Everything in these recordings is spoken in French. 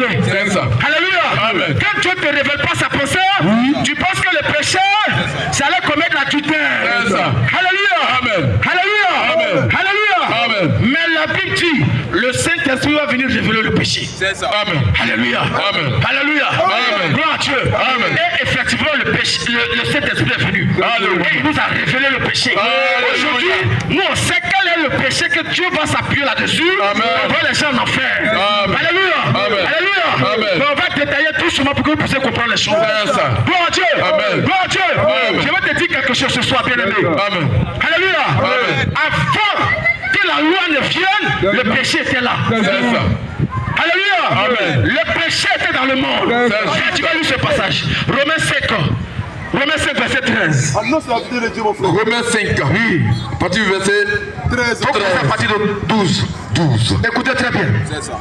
révéler. C'est ça. Alléluia. Amen. Quand Dieu ne te révèle pas sa pensée, tu penses que le péché, c'est aller commettre l'adultère. C'est ça. Alléluia. Amen. Alléluia. Amen. Alléluia. Amen. Mais la Bible dit, le Saint-Esprit va venir révéler le péché. C'est ça. Amen. Alléluia. Amen. Alléluia. Amen. Gloire à Dieu. Amen. Et effectivement, le Saint-Esprit est venu. Alléluia. Et il nous a révélé le péché. Alléluia. Aujourd'hui, nous on sait quel est le péché que Dieu va s'appuyer là-dessus. Amen. On va les gens en enfer. Amen. Alléluia. Amen. Alléluia. Amen. Mais on va détailler tout simplement pour que vous puissiez comprendre les choses. C'est ça. Gloire à Dieu. Amen. Gloire à Dieu. Amen. Je vais te dire quelque chose ce soir, bien-aimé. Amen. Alléluia. Amen. Avant que la loi ne vienne, le péché était là. C'est ça. Alléluia. Amen. Le péché était dans le monde. C'est Tu vas lire ce passage. Romains 5. Romains 5, verset 13. Annonce la vie de Dieu, mon frère. Romains 5. Oui. À partir du verset 13. Faut commencer à partir de 12. 12. Écoutez très bien. C'est ça.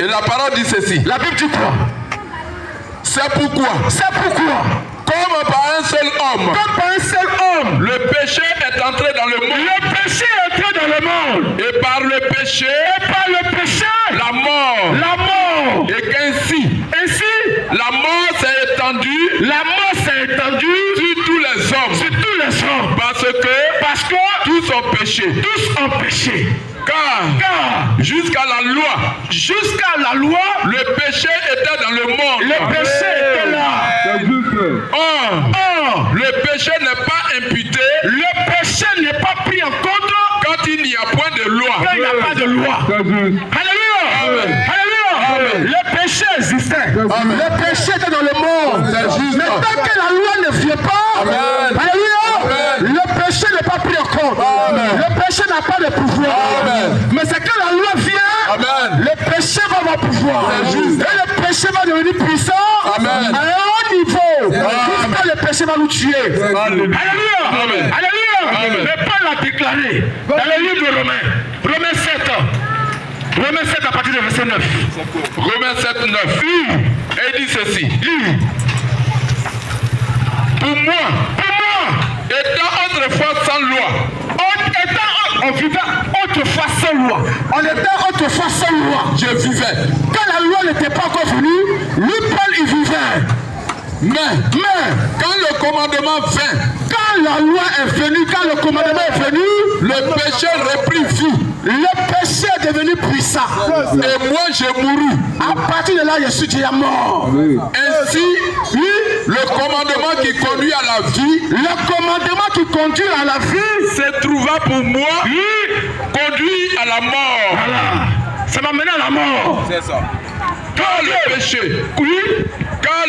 Et la parole dit ceci. La Bible dit quoi? C'est pourquoi, C'est pourquoi, comme par un seul homme, comme par un seul homme, le péché est entré dans le monde. le péché est entré dans le monde. Et par le péché, Et par le péché, la mort. la mort. Et qu'ainsi, Ainsi, la mort s'est étendue la mort s'est étendue sur tous les hommes. sur tous les hommes. Parce que tous ont péché. tous ont péché. Car jusqu'à la loi, le péché était dans le monde. Le péché était là. Or, le péché n'est pas imputé Le péché n'est pas pris en compte quand il n'y a point de loi. quand il n'y a pas de loi. Alléluia. Amen. Alléluia. Amen. Le péché existait. Amen. Le péché était dans le monde. C'est juste. Mais tant que la loi ne vient pas, Amen. alléluia, Amen. le péché n'est pas pris en compte. Amen. Le péché n'a pas de pouvoir. Amen. Mais c'est quand la loi vient, Amen. le péché va avoir pouvoir. C'est juste. Et le péché va devenir puissant Amen. à un haut niveau. Jusqu'à le péché va nous tuer. Alléluia. Alléluia. Amen. Alléluia. Amen. Mais Paul a déclaré dans le livre de Romains, Romains 7. Romains 7 à partir du verset 9. Romains 7, 9. Et il dit ceci. Pour moi, étant autrefois sans loi, On vivait autrefois sans loi. On était autrefois sans loi. je vivais. Quand la loi n'était pas encore venue, lui, Paul, il vivait. Mais quand le commandement vint, Quand la loi est venue, quand le commandement est venu, le péché reprit vie. le péché est devenu puissant. Et moi j'ai mouru. À partir de là, je suis déjà mort. Ainsi, le commandement qui conduit à la vie Le commandement qui conduit à la vie, se trouva pour moi conduit à la mort. voilà, ça m'a mené à la mort. C'est ça. Car le péché, car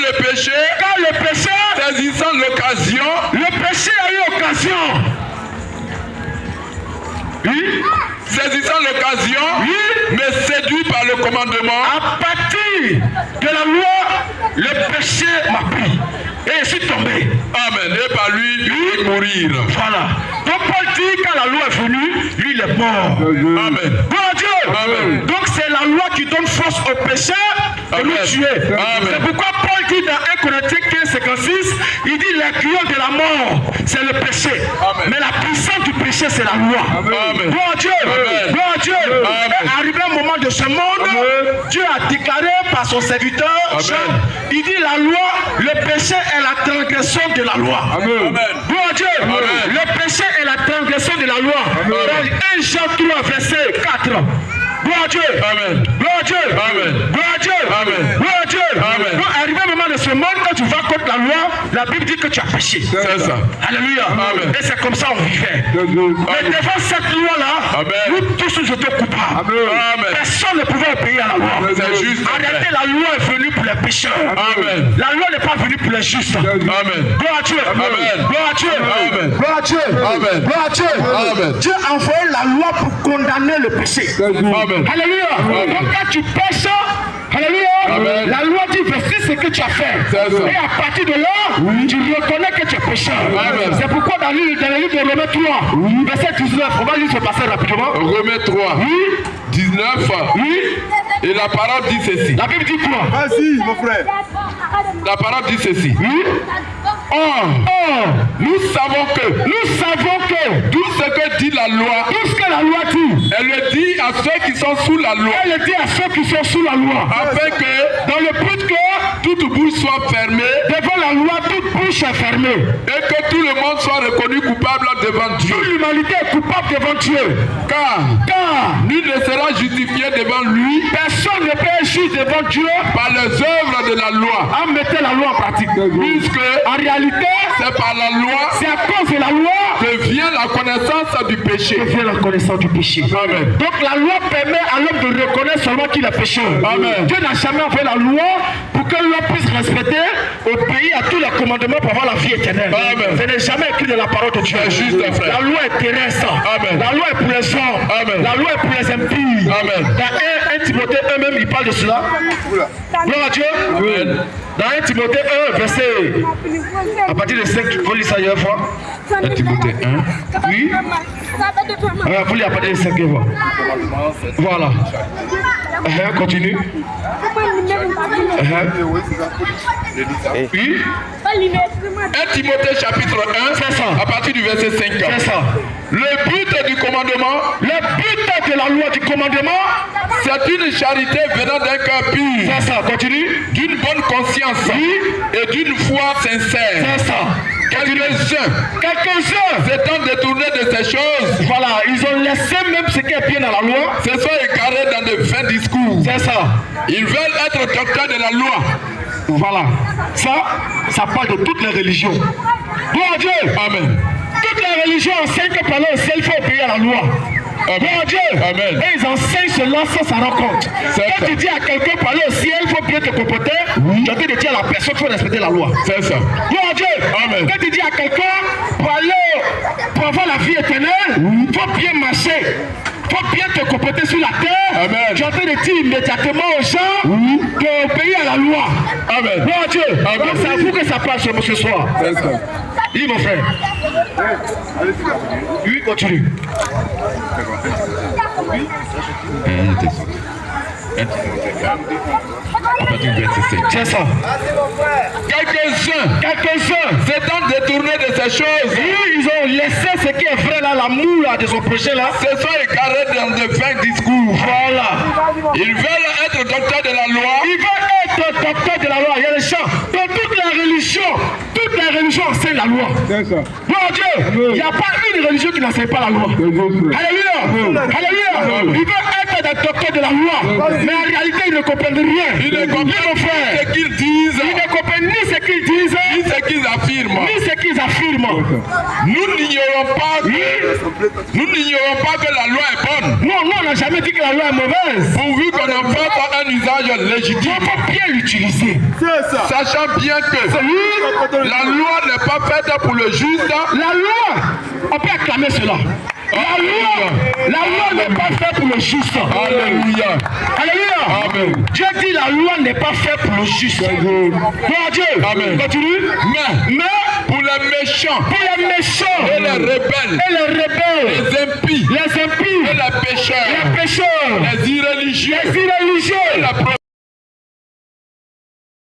le péché, saisissant l'occasion, Le péché a eu occasion. saisissant l'occasion, me séduit par le commandement. À partir de la loi, le péché m'a pris. Et je suis tombé. Amen. Et par lui mourir. Voilà. Donc Paul dit quand la loi est venue, lui il est mort. Amen. Gloire à Dieu. Amen. Donc c'est la loi qui donne force au péché de nous Amen. tuer. Amen. C'est pourquoi Paul dit dans 1 Corinthiens 15, 56, il dit l'incréole de la mort, c'est le péché. Amen. Mais la puissance du péché, c'est la loi. Amen. Gloire à Dieu. Amen. Gloire à Dieu. Amen. Et arrivé un moment de ce monde, Dieu a déclaré par son serviteur, Amen. Jean, il dit la loi, le péché est la transgression de la loi. Amen. Gloire à Dieu. Amen. Le péché est la transgression de la loi. Amen. Dans 1 Jean 3, verset 4. Gloire à Dieu. Amen. Gloire à Dieu. Amen. Gloire à Dieu. Amen. Gloire à Dieu. Amen. Donc, arrivé au moment de ce monde, quand tu vas contre la loi, la Bible dit que tu as péché. C'est ça. Alléluia. Amen. Et c'est comme ça on vivait. Mais devant cette loi-là, Amen. nous tous nous étions coupables. Amen. Personne ne pouvait obéir à la loi. C'est juste. En réalité, la loi est venue pour les pécheurs. Amen. La loi n'est pas venue pour les justes. Amen. Gloire à Dieu. Amen. Gloire à Dieu. Amen. Gloire à Dieu. Amen. Gloire à Dieu. Amen. Dieu a envoyé la loi pour condamner le péché. Amen. Alléluia. Donc quand tu pêches, alléluia, Amen. la loi dit voici ce que tu as fait. C'est ça. Et à partir de là, tu reconnais que tu es pécheur. Amen. C'est pourquoi dans le livre de Romains 3, verset 19, on va lire ce passage rapidement. Romains 3, 19. Oui. Et la parole dit ceci. La Bible dit quoi? Vas-y, mon frère. La parole dit ceci. Or, nous savons que tout ce que dit la loi, elle le dit à ceux qui sont sous la loi, afin que, dans le but que toute bouche soit fermée, devant la loi, toute bouche est fermée. et que tout le monde soit reconnu coupable devant Dieu. Toute l'humanité est coupable devant Dieu. Car nul ne sera justifié devant lui Personne ne peut être juge devant Dieu par les œuvres de la loi. en mettant la loi en pratique. Puisque En réalité, c'est par la loi c'est à cause de la loi que vient la connaissance du péché. que vient la connaissance du péché. Amen. Donc la loi permet à l'homme de reconnaître seulement qu'il est pécheur. Amen. Dieu n'a jamais fait la loi pour que l'homme puisse respecter, obéir à tous les commandements pour avoir la vie éternelle. Amen. Ce n'est jamais écrit de la parole de Dieu. C'est juste, frère. La loi est terrestre. Amen. La loi est pour les hommes. Amen. La loi est pour les impies. Amen. Dans 1 Timothée 1 même, il parle de cela. Gloire à Dieu. Amen. Dans 1 Timothée 1, verset, à partir de 5, il faut lire ça une fois. 1 Timothée 1. Oui. Vous lire à partir de 5 fois. Voilà. Continue. Oui. 1 Timothée chapitre 1, C'est ça. à partir du verset 5. C'est ça. Le but du commandement, Le but de la loi du commandement, c'est une charité venant d'un cœur pur, c'est ça. Continue. d'une bonne conscience et d'une foi sincère. C'est ça. Quelques-uns s'étant détournés de ces choses, Voilà. Ils ont laissé même ce qui est bien dans la loi. se sont égarés dans de vains discours. C'est ça. Ils veulent être docteurs de la loi. Voilà. Ça parle de toutes les religions. Gloire à Dieu. Amen. Toutes les religions enseignent que pendant le ciel, il faut obéir à la loi. Gloire à Dieu. Amen. Et ils enseignent cela sans s'en rendre compte. C'est Quand ça. tu dis à quelqu'un parler au ciel, il faut bien te comporter, tu as de dire à la personne qu'il faut respecter la loi. C'est ça. Gloire à Dieu. Amen. Quand tu dis à quelqu'un pour avoir la vie éternelle, il faut bien marcher. Il faut bien te comporter sur la terre. Amen. Tu es en train de dire immédiatement aux gens d'obéir à la loi. Amen. Gloire à Dieu. Amen. Donc c'est à vous que ça passe ce soir. C'est ça. Dis mon frère. Oui, continue. À partir du verset 5. C'est ça. Quelques-uns s'étant détournés de ces choses, Oui, ils ont laissé ce qui est vrai là, l'amour là, de son prochain là. se sont égarés dans de vains discours. Voilà. Ils veulent être docteurs de la loi. Ils veulent être docteurs de la loi. Il y a des gens dans toutes les religions enseignent la loi. Gloire à Dieu. Il n'y a pas une religion qui n'enseigne pas la loi. Alléluia. Alléluia. Ils veulent être des docteurs de la loi. Mais en réalité, ils ne comprennent rien. Ils ne comprennent Mon frère. ce qu'ils disent, Ils ne comprennent ni ce qu'ils disent, ni ce qu'ils affirment. ni ce qu'ils affirment. Nous n'ignorons pas que la loi est bonne, Non, on n'a jamais dit que la loi est mauvaise. pourvu qu'on en fasse un usage légitime, Il faut bien l'utiliser. sachant bien que la loi n'est pas faite pour le juste, La loi, on peut acclamer cela. La loi n'est pas faite pour le juste. Alléluia. Alléluia. Amen. Dieu dit la loi n'est pas faite pour le juste. Gloire à Dieu. Amen. Continue. Mais pour les méchants Pour les méchants et les rebelles, et les rebelles, les impies les impies, et les pécheurs, les pécheurs, les